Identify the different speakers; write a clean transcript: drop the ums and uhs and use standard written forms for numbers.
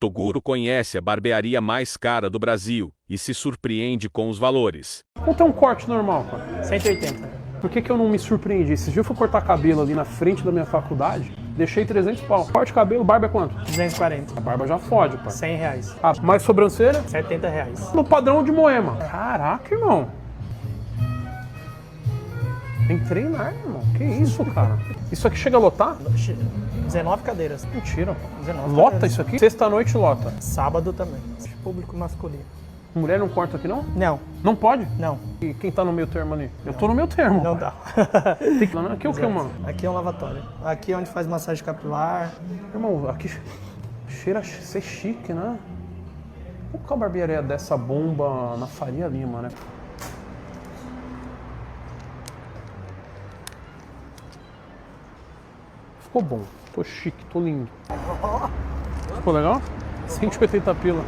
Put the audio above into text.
Speaker 1: Toguro conhece a barbearia mais cara do Brasil e se surpreende com os valores.
Speaker 2: Quanto é um corte normal, cara?
Speaker 3: 180.
Speaker 2: Por que eu não me surpreendi? Esse dia eu fui cortar cabelo ali na frente da minha faculdade, deixei 300 pau. Corte de cabelo, barba é quanto?
Speaker 3: 240.
Speaker 2: A barba já fode, pai.
Speaker 3: 100 reais.
Speaker 2: Ah, mais sobrancelha?
Speaker 3: 70 reais.
Speaker 2: No padrão de Moema. Caraca, irmão. Tem que treinar, irmão. Que isso, cara? Isso aqui chega a lotar?
Speaker 3: 19 cadeiras.
Speaker 2: Mentira.
Speaker 3: 19
Speaker 2: Lota
Speaker 3: cadeiras.
Speaker 2: isso aqui? Sexta-noite lota.
Speaker 3: Sábado também. Público masculino.
Speaker 2: Mulher não corta aqui, não?
Speaker 3: Não,
Speaker 2: Não pode?
Speaker 3: não.
Speaker 2: E quem tá no meio termo ali? Eu tô no meio termo.
Speaker 3: Não
Speaker 2: pai.
Speaker 3: dá.
Speaker 2: Tem que... Aqui é o que, mano?
Speaker 3: Aqui é um lavatório. Aqui é onde faz massagem capilar.
Speaker 2: Irmão, aqui cheira a ser chique, né? Por que a barbearia dessa bomba na Faria Lima, né? Ficou bom. Tô chique, tô lindo. Ficou legal? 180 pila.